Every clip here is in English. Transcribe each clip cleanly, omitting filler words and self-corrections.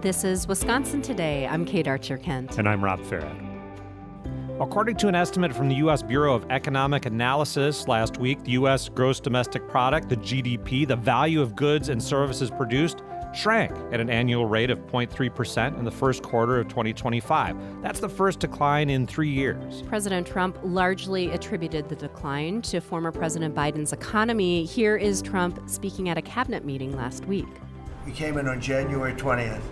This is Wisconsin Today. I'm Kate Archer-Kent. And I'm Rob Farrett. According to an estimate from the U.S. Bureau of Economic Analysis last week, the U.S. gross domestic product, the GDP, the value of goods and services produced, shrank at an annual rate of 0.3% in the first quarter of 2025. That's the first decline in 3 years. President Trump largely attributed the decline to former President Biden's economy. Here is Trump speaking at a cabinet meeting last week. We came in on January 20th.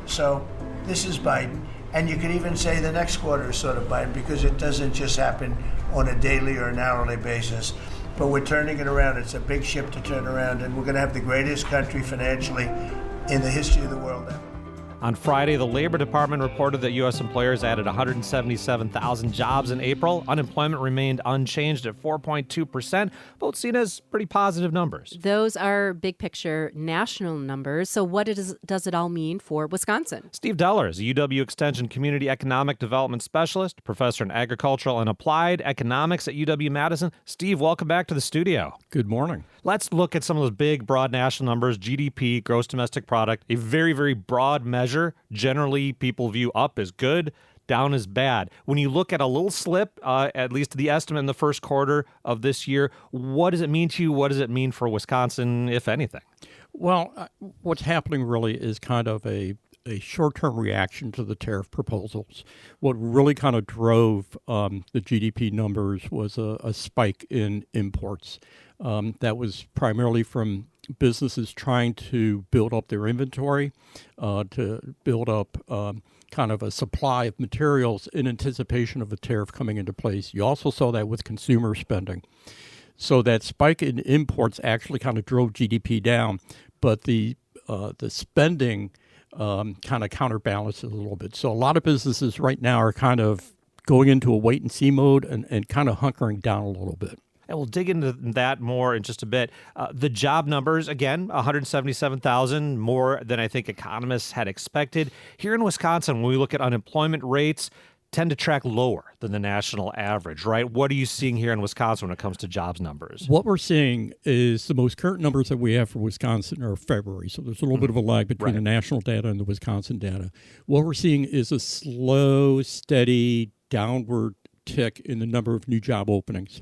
So this is Biden. And you could even say the next quarter is sort of Biden because it doesn't just happen on a daily or an hourly basis. But we're turning it around. It's a big ship to turn around, and we're going to have the greatest country financially in the history of the world ever. On Friday, the Labor Department reported that U.S. employers added 177,000 jobs in April. Unemployment remained unchanged at 4.2%, both seen as pretty positive numbers. Those are big picture national numbers. So what does it all mean for Wisconsin? Steve Deller is a UW Extension Community Economic Development Specialist, professor in agricultural and applied economics at UW-Madison. Steve, welcome back to the studio. Good morning. Let's look at some of those big, broad national numbers. GDP, gross domestic product, a very, very broad measure. Generally, people view up as good, down as bad. When you look at a little slip, at least the estimate in the first quarter of this year, what does it mean to you? What does it mean for Wisconsin, if anything? Well, what's happening really is kind of a short-term reaction to the tariff proposals. What really kind of drove the GDP numbers was a spike in imports. That was primarily from businesses trying to build up their inventory, to build up kind of a supply of materials in anticipation of a tariff coming into place. You also saw that with consumer spending. So that spike in imports actually kind of drove GDP down, but the spending kind of counterbalances a little bit. So a lot of businesses right now are kind of going into a wait-and-see mode and kind of hunkering down a little bit. And we'll dig into that more in just a bit. The job numbers, again, 177,000, more than I think economists had expected. Here in Wisconsin, when we look at unemployment rates, tend to track lower than the national average, right? What are you seeing here in Wisconsin when it comes to jobs numbers? What we're seeing is the most current numbers that we have for Wisconsin are February. So there's a little bit of a lag between the national data and the Wisconsin data. What we're seeing is a slow, steady downward tick in the number of new job openings.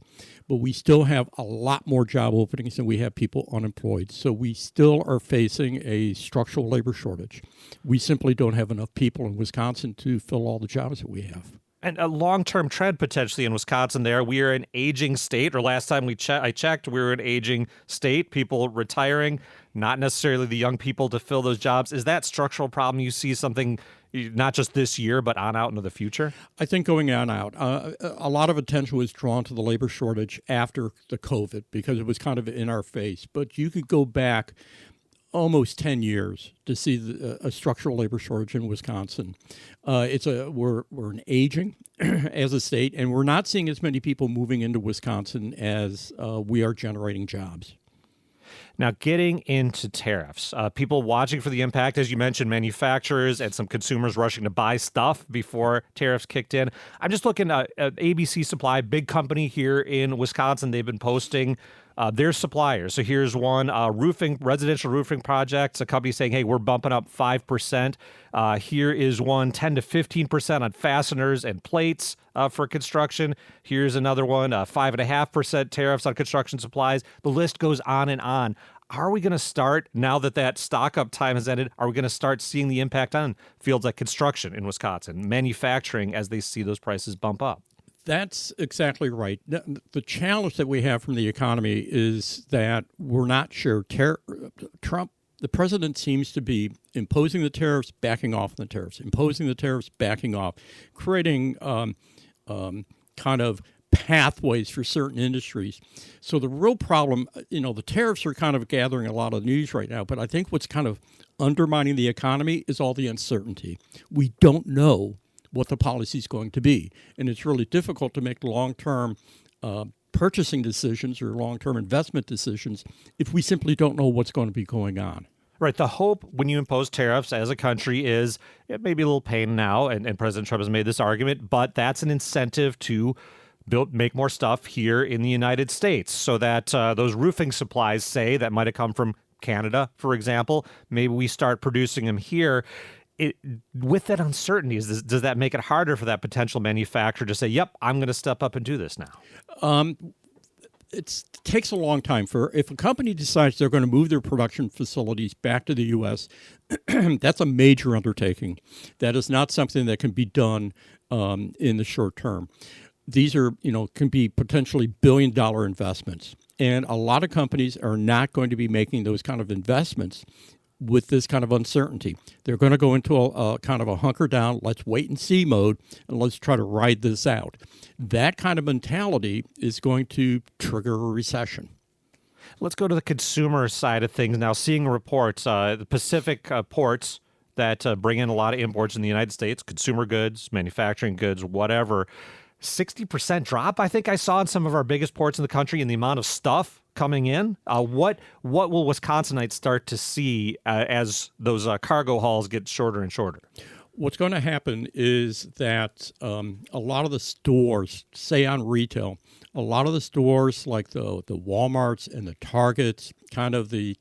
But we still have a lot more job openings than we have people unemployed. So we still are facing a structural labor shortage. We simply don't have enough people in Wisconsin to fill all the jobs that we have. And a long-term trend potentially in Wisconsin there. We are an aging state, or last time I checked, we were an aging state, people retiring, not necessarily the young people to fill those jobs. Is that structural problem you see something not just this year, but on out into the future? I think going on out. A lot of attention was drawn to the labor shortage after the COVID because it was kind of in our face. But you could go back almost 10 years to see a structural labor shortage in Wisconsin. We're an aging as a state, and we're not seeing as many people moving into Wisconsin as we are generating jobs. Now, getting into tariffs, people watching for the impact, as you mentioned, manufacturers and some consumers rushing to buy stuff before tariffs kicked in. I'm just looking at ABC Supply, big company here in Wisconsin. They've been posting their suppliers. So here's one, residential roofing projects, a company saying, hey, we're bumping up 5%. Here is one, 10 to 15% on fasteners and plates for construction. Here's another one, 5.5% tariffs on construction supplies. The list goes on and on. Are we going to start, now that stock-up time has ended, are we going to start seeing the impact on fields like construction in Wisconsin, manufacturing, as they see those prices bump up? That's exactly right. The challenge that we have from the economy is that we're not sure. Trump, the president, seems to be imposing the tariffs, backing off on the tariffs, imposing the tariffs, backing off, creating kind of pathways for certain industries. So the real problem, the tariffs are kind of gathering a lot of news right now, but I think what's kind of undermining the economy is all the uncertainty. We don't know what the policy is going to be, and it's really difficult to make long-term purchasing decisions or long-term investment decisions if we simply don't know what's going to be going on. Right. The hope when you impose tariffs as a country is it may be a little pain now, and President Trump has made this argument, but that's an incentive to make more stuff here in the United States so that those roofing supplies, say, that might have come from Canada, for example. Maybe we start producing them here. With that uncertainty, does that make it harder for that potential manufacturer to say, yep, I'm going to step up and do this now? It takes a long time. If a company decides they're going to move their production facilities back to the U.S., that's a major undertaking. That is not something that can be done in the short term. These are, can be potentially billion-dollar investments. And a lot of companies are not going to be making those kind of investments with this kind of uncertainty. They're going to go into a kind of a hunker down, let's wait and see mode, and let's try to ride this out. That kind of mentality is going to trigger a recession. Let's go to the consumer side of things now. Seeing reports, the Pacific ports that bring in a lot of imports in the United States, consumer goods, manufacturing goods, whatever, 60% drop, I think I saw in some of our biggest ports in the country in the amount of stuff coming in. What will Wisconsinites start to see as those cargo hauls get shorter and shorter? What's going to happen is that a lot of the stores, say on retail, a lot of the stores like the Walmarts and the Targets, kind of the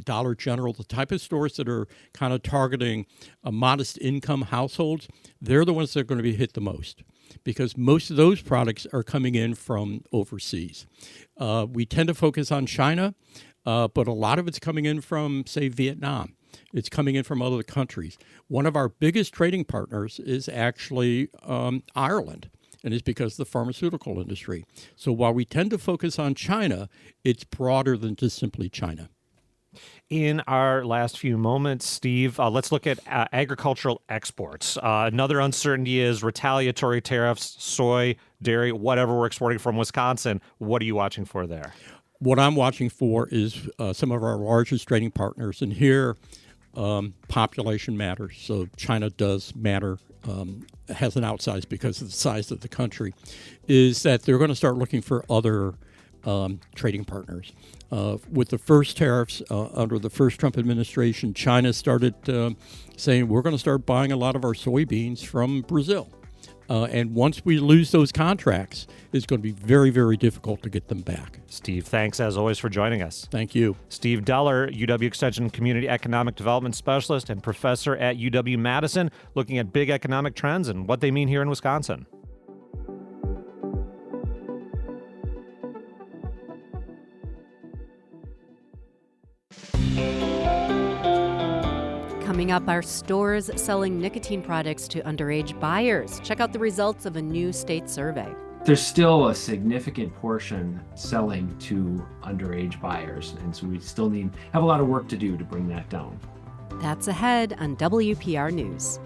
Dollar General, the type of stores that are kind of targeting a modest income households, they're the ones that are going to be hit the most, because most of those products are coming in from overseas. We tend to focus on China, but a lot of it's coming in from, say, Vietnam. It's coming in from other countries. One of our biggest trading partners is actually Ireland, and it's because of the pharmaceutical industry. So while we tend to focus on China, it's broader than just simply China. In our last few moments, Steve, let's look at agricultural exports. Another uncertainty is retaliatory tariffs, soy, dairy, whatever we're exporting from Wisconsin. What are you watching for there? What I'm watching for is some of our largest trading partners, and here population matters. So China does matter, has an outsize because of the size of the country, is that they're going to start looking for other trading partners. With the first tariffs under the first Trump administration, China started saying, we're going to start buying a lot of our soybeans from Brazil. And once we lose those contracts, it's going to be very, very difficult to get them back. Steve, thanks as always for joining us. Thank you. Steve Deller, UW Extension Community Economic Development Specialist and professor at UW-Madison, looking at big economic trends and what they mean here in Wisconsin. Coming up, our stores selling nicotine products to underage buyers. Check out the results of a new state survey. There's still a significant portion selling to underage buyers, and so we still have a lot of work to do to bring that down. That's ahead on WPR News.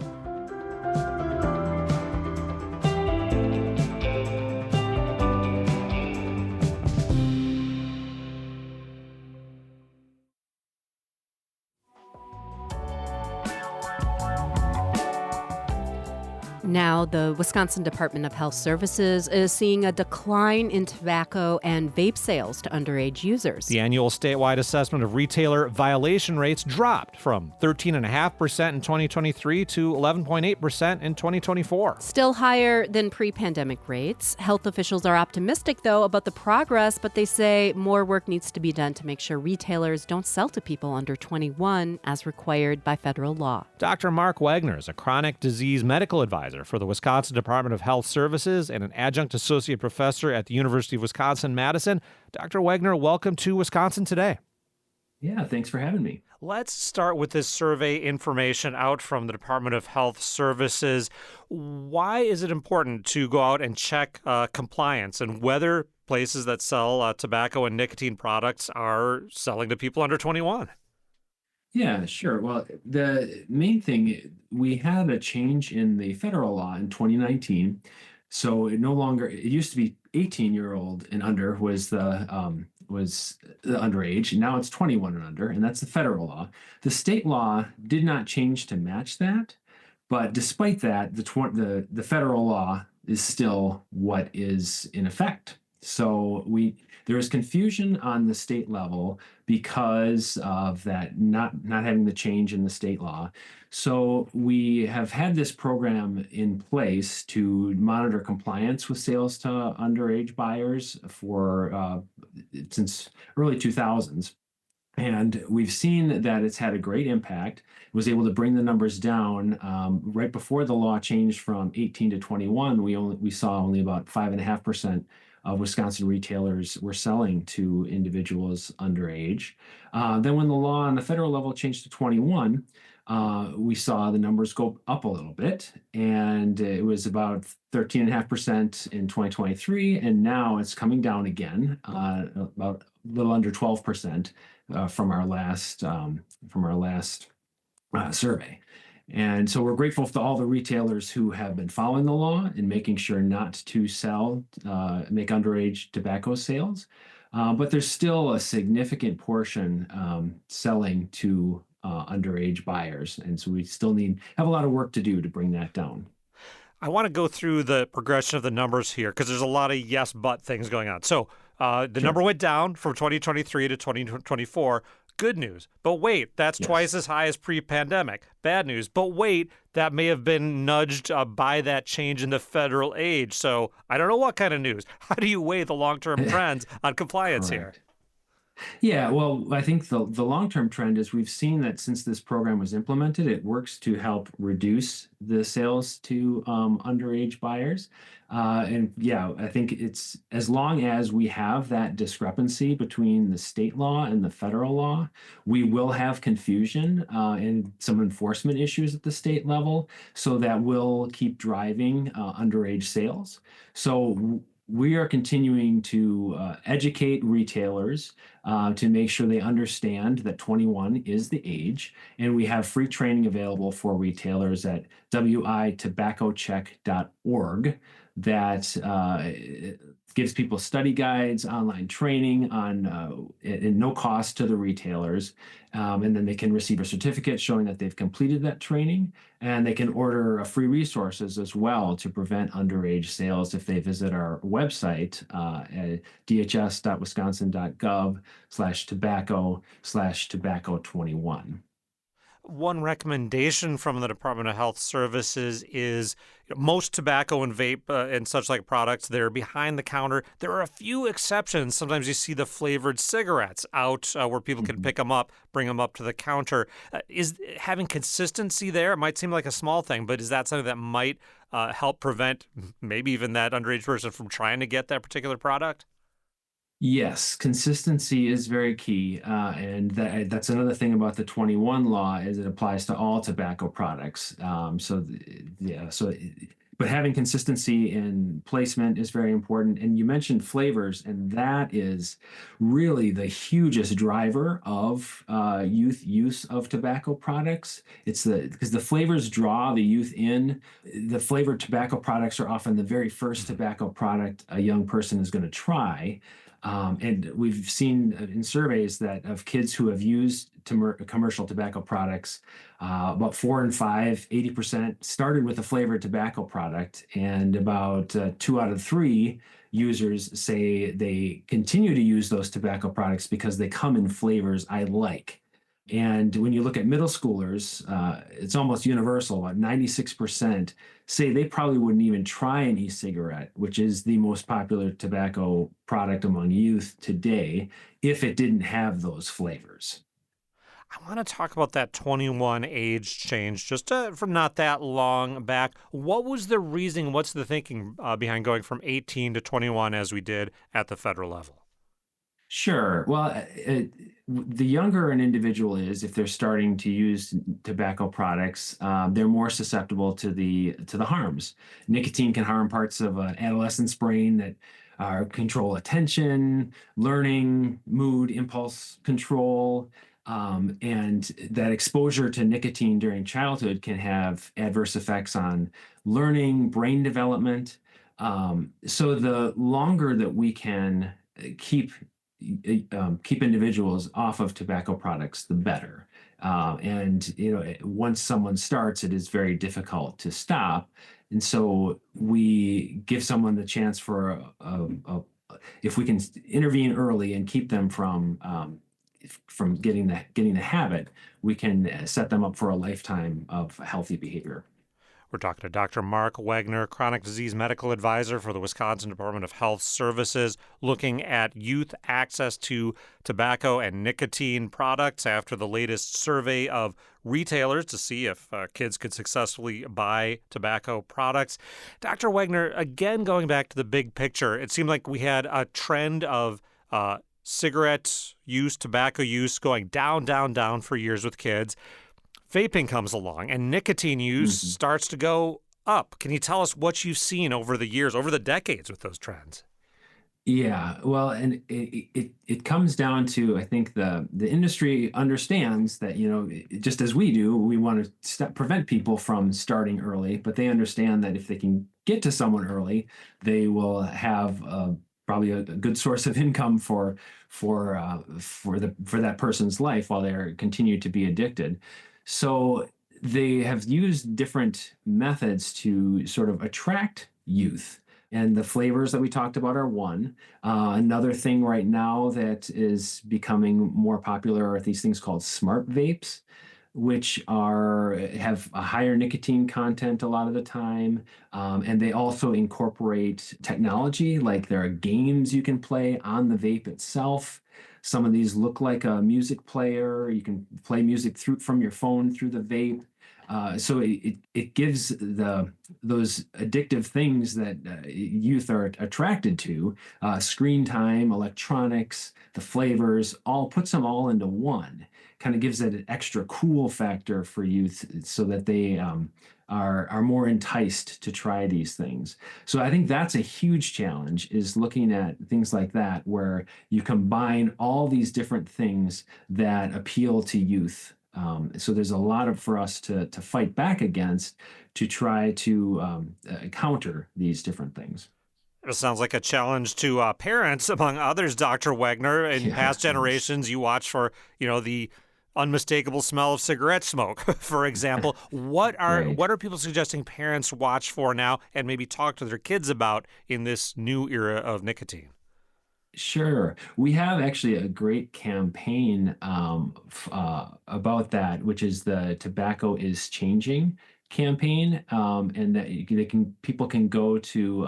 Now, the Wisconsin Department of Health Services is seeing a decline in tobacco and vape sales to underage users. The annual statewide assessment of retailer violation rates dropped from 13.5% in 2023 to 11.8% in 2024. Still higher than pre-pandemic rates. Health officials are optimistic, though, about the progress, but they say more work needs to be done to make sure retailers don't sell to people under 21 as required by federal law. Dr. Mark Wagner is a chronic disease medical advisor for the Wisconsin Department of Health Services and an adjunct associate professor at the University of Wisconsin-Madison. Dr. Wagner, welcome to Wisconsin Today. Yeah, thanks for having me. Let's start with this survey information out from the Department of Health Services. Why is it important to go out and check compliance and whether places that sell tobacco and nicotine products are selling to people under 21? Yeah, sure. Well, the main thing, we had a change in the federal law in 2019. So it used to be 18-year-old and under was the underage, and now it's 21 and under, and that's the federal law. The state law did not change to match that, but despite that, the federal law is still what is in effect. So there is confusion on the state level because of that not having the change in the state law. So we have had this program in place to monitor compliance with sales to underage buyers for since early 2000s. And we've seen that it's had a great impact. It was able to bring the numbers down. Right before the law changed from 18 to 21, we saw only about 5.5% of Wisconsin retailers were selling to individuals underage. Then when the law on the federal level changed to 21, we saw the numbers go up a little bit, and it was about 13.5% in 2023, and now it's coming down again, about a little under 12% from our last survey. And so we're grateful to all the retailers who have been following the law and making sure not to make underage tobacco sales. But there's still a significant portion selling to underage buyers. And so we still have a lot of work to do to bring that down. I want to go through the progression of the numbers here because there's a lot of yes, but things going on. So the number went down from 2023 to 2024. Good news. But wait, that's twice as high as pre-pandemic. Bad news. But wait, that may have been nudged by that change in the federal age. So I don't know what kind of news. How do you weigh the long-term trends on compliance here? Yeah, well, I think the long-term trend is we've seen that since this program was implemented, it works to help reduce the sales to underage buyers. And yeah, I think it's as long as we have that discrepancy between the state law and the federal law, we will have confusion and some enforcement issues at the state level. So that will keep driving underage sales. So we are continuing to educate retailers to make sure they understand that 21 is the age. And we have free training available for retailers at witobaccocheck.org that gives people study guides, online training at no cost to the retailers. And then they can receive a certificate showing that they've completed that training. And they can order free resources as well to prevent underage sales if they visit our website at dhs.wisconsin.gov/tobacco/tobacco21. One recommendation from the Department of Health Services is most tobacco and vape and such like products, they're behind the counter. There are a few exceptions. Sometimes you see the flavored cigarettes out where people can pick them up, bring them up to the counter. Is having consistency there? It might seem like a small thing, but is that something that might help prevent maybe even that underage person from trying to get that particular product? Yes, consistency is very key, and that's another thing about the 21 law is it applies to all tobacco products. But having consistency in placement is very important. And you mentioned flavors, and that is really the hugest driver of youth use of tobacco products. Because the flavors draw the youth in. The flavored tobacco products are often the very first tobacco product a young person is going to try. And we've seen in surveys that of kids who have used commercial tobacco products, about 4 and 5, 80% started with a flavored tobacco product, and about 2 out of 3 users say they continue to use those tobacco products because they come in flavors I like. And when you look at middle schoolers, it's almost universal. About 96% say they probably wouldn't even try an e-cigarette, which is the most popular tobacco product among youth today, if it didn't have those flavors. I want to talk about that 21 age change just from not that long back. What was the reason? What's the thinking behind going from 18 to 21 as we did at the federal level? Sure. Well, the younger an individual is, if they're starting to use tobacco products, they're more susceptible to the harms. Nicotine can harm parts of an adolescent's brain that control attention, learning, mood, impulse control. And that exposure to nicotine during childhood can have adverse effects on learning, brain development. So the longer that we can keep individuals off of tobacco products, the better. And once someone starts, it is very difficult to stop. And so we give someone the chance for if we can intervene early and keep them from getting the habit, we can set them up for a lifetime of healthy behavior. We're talking to Dr. Mark Wegner, chronic disease medical advisor for the Wisconsin Department of Health Services, looking at youth access to tobacco and nicotine products after the latest survey of retailers to see if kids could successfully buy tobacco products. Dr. Wegner, again, going back to the big picture, it seemed like we had a trend of cigarette use, tobacco use going down, down, down for years with kids. Vaping comes along and nicotine use starts to go up. Can you tell us what you've seen over the years, over the decades with those trends? Yeah, well, and it comes down to, I think the industry understands that, just as we do, we want to prevent people from starting early, but they understand that if they can get to someone early, they will have probably a good source of income for that person's life while they continue to be addicted. So they have used different methods to sort of attract youth. And the flavors that we talked about are one. Another thing right now that is becoming more popular are these things called smart vapes, which have a higher nicotine content a lot of the time. And they also incorporate technology, like there are games you can play on the vape itself. Some of these look like a music player. You can play music from your phone through the vape. So it gives those addictive things that youth are attracted to, screen time, electronics, the flavors, puts them all into one. Kind of gives it an extra cool factor for youth so that they are more enticed to try these things. So I think that's a huge challenge, is looking at things like that, where you combine all these different things that appeal to youth. So there's a lot for us to fight back against to try to counter these different things. It sounds like a challenge to parents, among others, Dr. Wegner. In past generations, you watch for, the unmistakable smell of cigarette smoke, for example. What are people suggesting parents watch for now and maybe talk to their kids about in this new era of nicotine? Sure. We have actually a great campaign about that, which is the Tobacco is Changing campaign. And that people can go to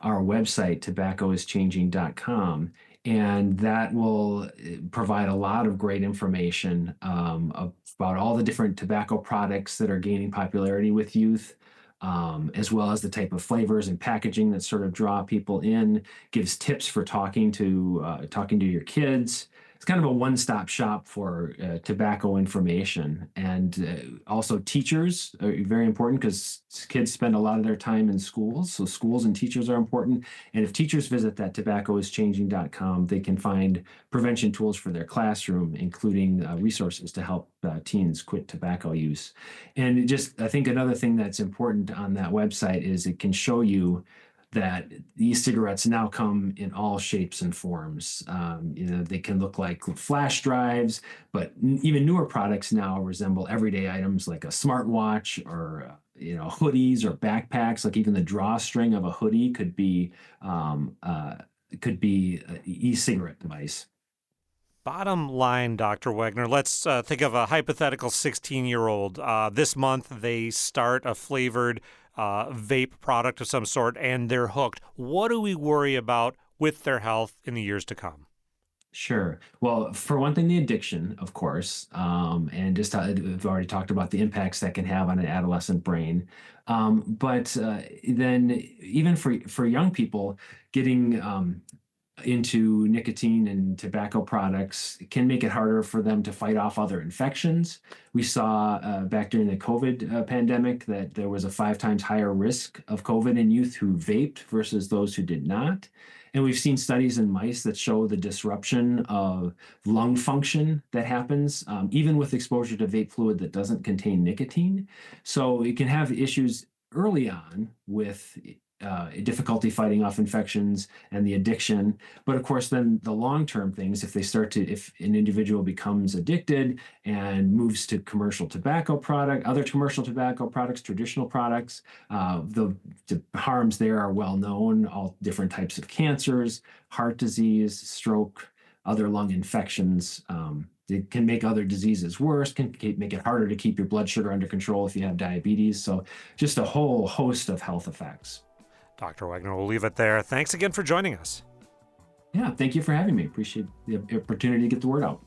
our website, tobaccoischanging.com, and that will provide a lot of great information about all the different tobacco products that are gaining popularity with youth. As well as the type of flavors and packaging that sort of draw people in, gives tips for talking to your kids. It's kind of a one-stop shop for tobacco information. And also teachers are very important, because kids spend a lot of their time in schools. So schools and teachers are important. And if teachers visit that tobaccoischanging.com, they can find prevention tools for their classroom, including resources to help teens quit tobacco use. And I think another thing that's important on that website is it can show you that e-cigarettes now come in all shapes and forms. They can look like flash drives, but even newer products now resemble everyday items like a smartwatch or hoodies or backpacks. Like even the drawstring of a hoodie could be an e-cigarette device. Bottom line, Dr. Wegner, let's think of a hypothetical 16-year-old. This month, they start a flavored vape product of some sort, and they're hooked. What do we worry about with their health in the years to come? Sure. Well, for one thing, the addiction, of course, and just we've already talked about the impacts that can have on an adolescent brain. But then even for young people, getting into nicotine and tobacco products can make it harder for them to fight off other infections. We saw back during the COVID pandemic that there was a 5 times higher risk of COVID in youth who vaped versus those who did not. And we've seen studies in mice that show the disruption of lung function that happens even with exposure to vape fluid that doesn't contain nicotine. So it can have issues early on with difficulty fighting off infections and the addiction. But of course, then the long-term things, if an individual becomes addicted and moves to other commercial tobacco products, traditional products, the harms there are well known, all different types of cancers, heart disease, stroke, other lung infections. It can make other diseases worse, can make it harder to keep your blood sugar under control if you have diabetes. So just a whole host of health effects. Dr. Wagner, we'll leave it there. Thanks again for joining us. Yeah, thank you for having me. Appreciate the opportunity to get the word out.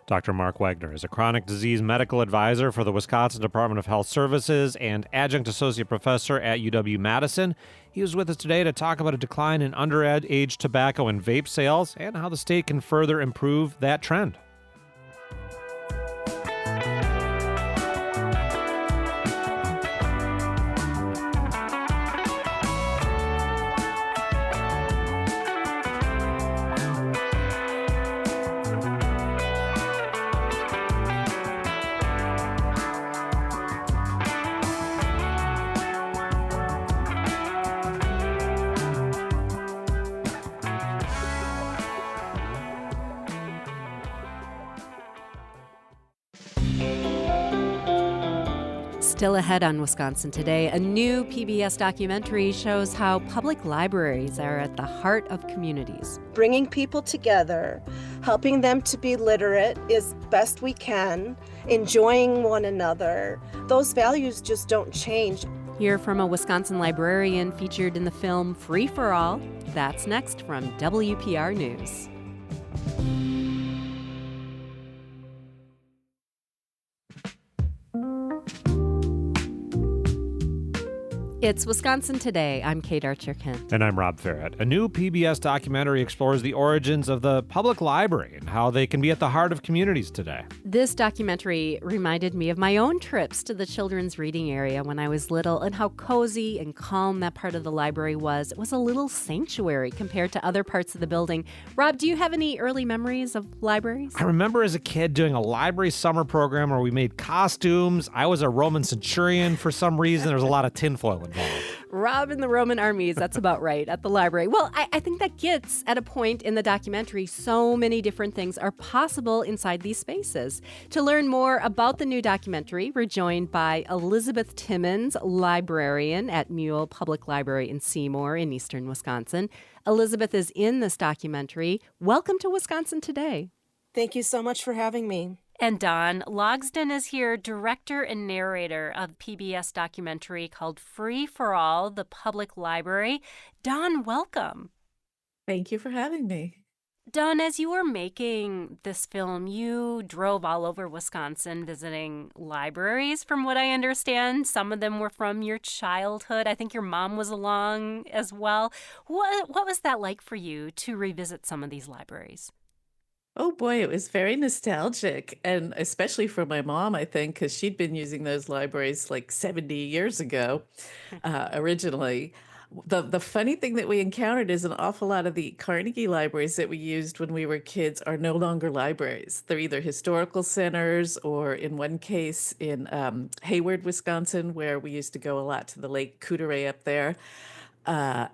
Dr. Mark Wagner is a chronic disease medical advisor for the Wisconsin Department of Health Services and adjunct associate professor at UW-Madison. He was with us today to talk about a decline in underage tobacco and vape sales and how the state can further improve that trend. Still ahead on Wisconsin Today, a new PBS documentary shows how public libraries are at the heart of communities. Bringing people together, helping them to be literate as best we can, enjoying one another. Those values just don't change. Hear from a Wisconsin librarian featured in the film Free for All. That's next from WPR News. It's Wisconsin Today. I'm Kate Archer-Kent. And I'm Rob Farrett. A new PBS documentary explores the origins of the public library and how they can be at the heart of communities today. This documentary reminded me of my own trips to the children's reading area when I was little and how cozy and calm that part of the library was. It was a little sanctuary compared to other parts of the building. Rob, do you have any early memories of libraries? I remember as a kid doing a library summer program where we made costumes. I was a Roman centurion for some reason. There was a lot of tinfoil involved. Rob in the Roman armies, that's about right, at the library. Well, I think that gets at a point in the documentary, so many different things are possible inside these spaces. To learn more about the new documentary, we're joined by Elizabeth Timmons, librarian at Mule Public Library in Seymour in eastern Wisconsin. Elizabeth is in this documentary. Welcome to Wisconsin Today. Thank you so much for having me. And Don Logsden is here, director and narrator of PBS documentary called Free for All, the Public Library. Don, welcome. Thank you for having me. Don, as you were making this film, you drove all over Wisconsin visiting libraries, from what I understand. Some of them were from your childhood. I think your mom was along as well. What was that like for you to revisit some of these libraries? Oh boy, it was very nostalgic, and especially for my mom, I think, because she'd been using those libraries like 70 years ago, originally. The funny thing that we encountered is an awful lot of the Carnegie libraries that we used when we were kids are no longer libraries. They're either historical centers or, in one case, in Hayward, Wisconsin, where we used to go a lot to the Lake Coudray up there.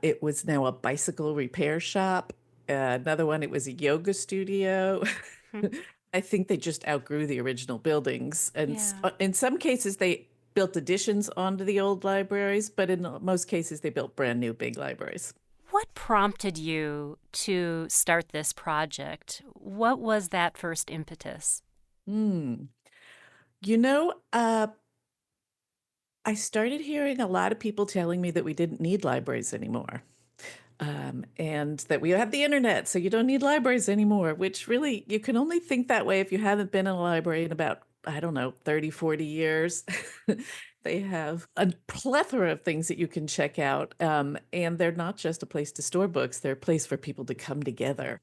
It was now a bicycle repair shop. Another one, it was a yoga studio. I think they just outgrew the original buildings. And in some cases, they built additions onto the old libraries, but in most cases, they built brand new big libraries. What prompted you to start this project? What was that first impetus? You know, I started hearing a lot of people telling me that we didn't need libraries anymore. And that we have the internet, so you don't need libraries anymore, which really, you can only think that way if you haven't been in a library in about, 30, 40 years. They have a plethora of things that you can check out. And they're not just a place to store books, they're a place for people to come together.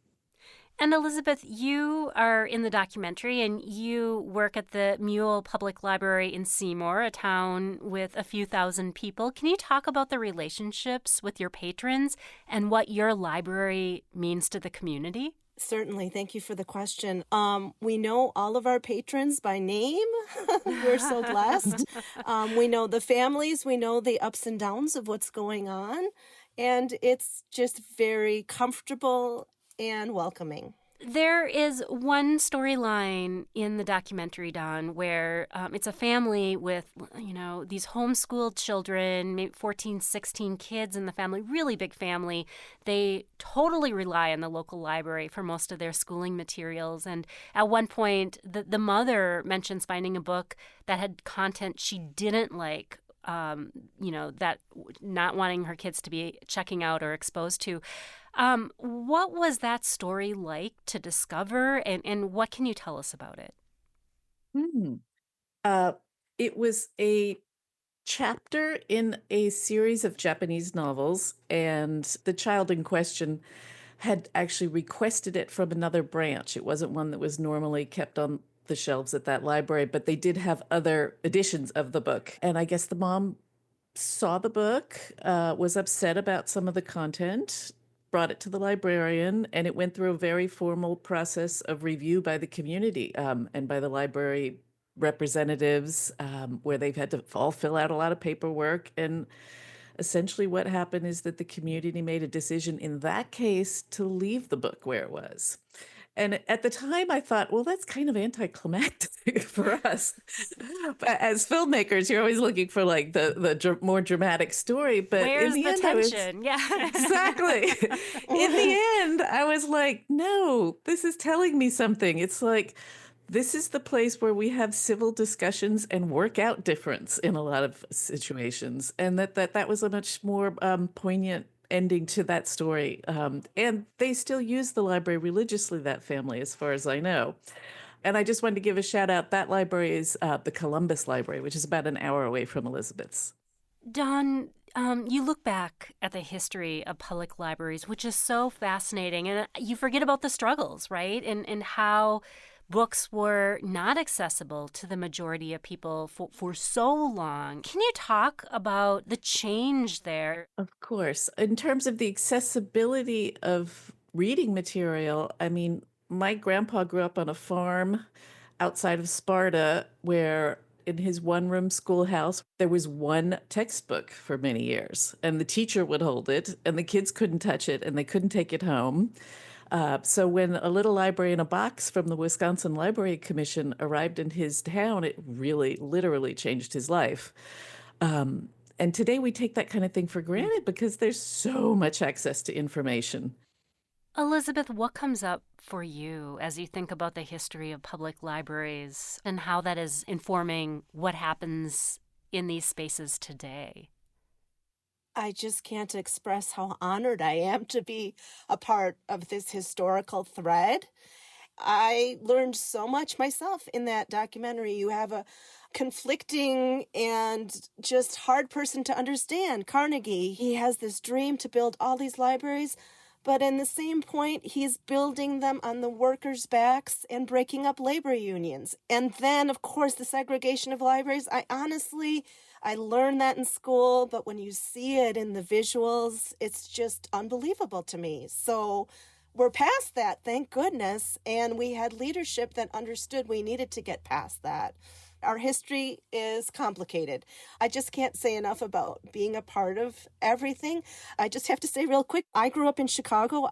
And Elizabeth, you are in the documentary and you work at the Mule Public Library in Seymour, a town with a few thousand people. Can you talk about the relationships with your patrons and what your library means to the community? Certainly. Thank you for the question. We know all of our patrons by name. We're so blessed. We know the families. We know the ups and downs of what's going on. And it's just very comfortable and welcoming. There is one storyline in the documentary, Don, where it's a family with, these homeschooled children, maybe 14, 16 kids in the family, really big family. They totally rely on the local library for most of their schooling materials. And at one point, the mother mentions finding a book that had content she didn't like. That not wanting her kids to be checking out or exposed to. What was that story like to discover, and what can you tell us about it? Hmm. Uh, it was a chapter in a series of Japanese novels, and the child in question had actually requested it from another branch. It wasn't one that was normally kept on the shelves at that library, but they did have other editions of the book. And I guess the mom saw the book, was upset about some of the content, brought it to the librarian, and it went through a very formal process of review by the community and by the library representatives, where they've had to all fill out a lot of paperwork. And essentially, what happened is that the community made a decision in that case to leave the book where it was. And at the time, I thought, well, that's kind of anticlimactic for us. But as filmmakers, you're always looking for like the more dramatic story. But in Where's the the end, I was tension? Yeah. exactly. In the end, I was like, no, this is telling me something. It's like, this is the place where we have civil discussions and work out difference in a lot of situations. And that was a much more poignant ending to that story. And they still use the library religiously, that family, as far as I know. And I just wanted to give a shout out. That library is the Columbus Library, which is about an hour away from Elizabeth's. Don, you look back at the history of public libraries, which is so fascinating, and you forget about the struggles, right? And how books were not accessible to the majority of people for so long. Can you talk about the change there? Of course. In terms of the accessibility of reading material, I mean, my grandpa grew up on a farm outside of Sparta where in his one-room schoolhouse there was one textbook for many years, and the teacher would hold it and the kids couldn't touch it and they couldn't take it home. So when a little library in a box from the Wisconsin Library Commission arrived in his town, it really literally changed his life. And today we take that kind of thing for granted because there's so much access to information. Elizabeth, what comes up for you as you think about the history of public libraries and how that is informing what happens in these spaces today? I just can't express how honored I am to be a part of this historical thread. I learned so much myself in that documentary. You have a conflicting and just hard person to understand. Carnegie, he has this dream to build all these libraries, but in the same point, he's building them on the workers' backs and breaking up labor unions. And then, of course, the segregation of libraries. I learned that in school, but when you see it in the visuals, it's just unbelievable to me. So we're past that, thank goodness, and we had leadership that understood we needed to get past that. Our history is complicated. I just can't say enough about being a part of everything. I just have to say real quick, I grew up in Chicago.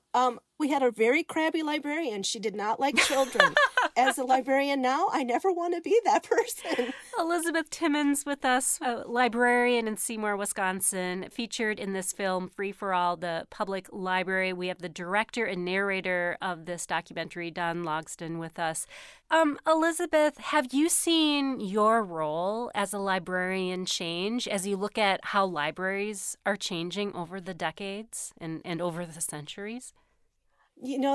We had a very crabby librarian. She did not like children. As a librarian now, I never want to be that person. Elizabeth Timmons with us, a librarian in Seymour, Wisconsin, featured in this film, Free for All, the public library. We have the director and narrator of this documentary, Don Logsdon, with us. Elizabeth, have you seen your role as a librarian change as you look at how libraries are changing over the decades and over the centuries?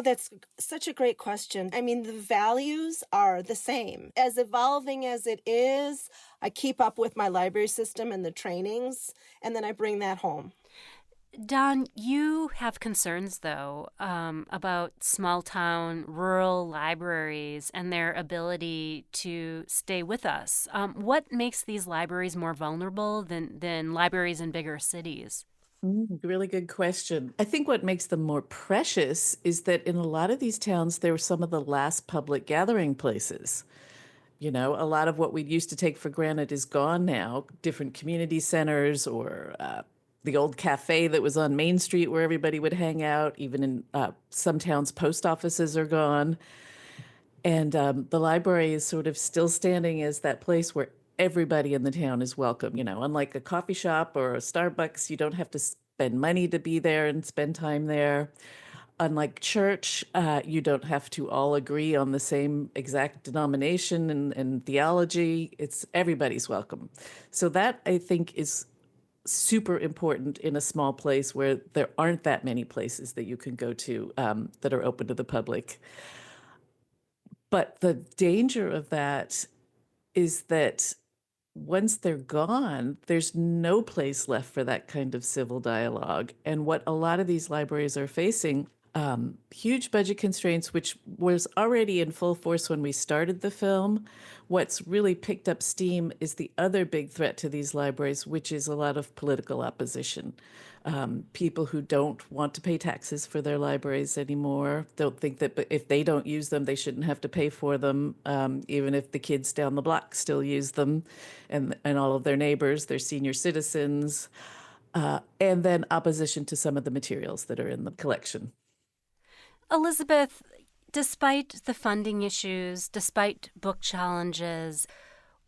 That's such a great question. I mean, the values are the same. As evolving as it is, I keep up with my library system and the trainings, and then I bring that home. Don, you have concerns, though, about small town, rural libraries and their ability to stay with us. What makes these libraries more vulnerable than libraries in bigger cities? Really good question. I think what makes them more precious is that in a lot of these towns, they were some of the last public gathering places. You know, a lot of what we used to take for granted is gone now. Different community centers or the old cafe that was on Main Street where everybody would hang out. Even in some towns, post offices are gone. And the library is sort of still standing as that place where everybody in the town is welcome. Unlike a coffee shop or a Starbucks, you don't have to spend money to be there and spend time there. Unlike church, you don't have to all agree on the same exact denomination and theology. Everybody's welcome. So that, I think, is super important in a small place where there aren't that many places that you can go to that are open to the public. But the danger of that is that once they're gone, there's no place left for that kind of civil dialogue. And what a lot of these libraries are facing, huge budget constraints, which was already in full force when we started the film. What's really picked up steam is the other big threat to these libraries, which is a lot of political opposition. People who don't want to pay taxes for their libraries anymore, don't think that if they don't use them, they shouldn't have to pay for them, even if the kids down the block still use them, and all of their neighbors, their senior citizens, and then opposition to some of the materials that are in the collection. Elizabeth, despite the funding issues, despite book challenges,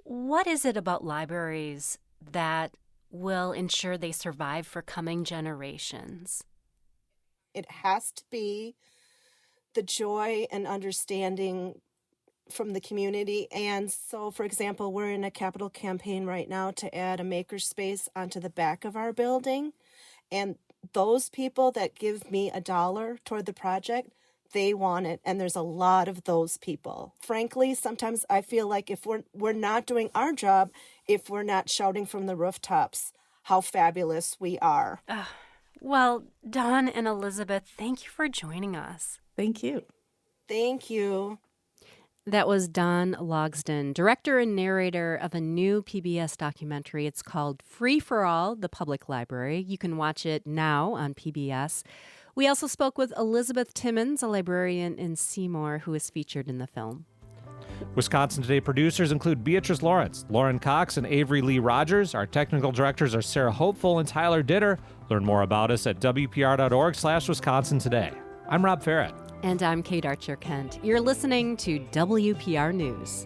what is it about libraries that will ensure they survive for coming generations? It has to be the joy and understanding from the community. And so, for example, we're in a capital campaign right now to add a makerspace onto the back of our building. And those people that give me $1 toward the project, they want it. And there's a lot of those people. Frankly, sometimes I feel like if we're not doing our job, if we're not shouting from the rooftops how fabulous we are. Well, Dawn and Elizabeth, thank you for joining us. Thank you. Thank you. That was Dawn Logsdon, director and narrator of a new PBS documentary. It's called Free for All, the Public Library. You can watch it now on PBS. We also spoke with Elizabeth Timmons, a librarian in Seymour, who is featured in the film. Wisconsin Today producers include Beatrice Lawrence, Lauren Cox, and Avery Lee Rogers. Our technical directors are Sarah Hopeful and Tyler Ditter. Learn more about us at WPR.org/Wisconsin Today. I'm Rob Farrett. And I'm Kate Archer-Kent. You're listening to WPR News.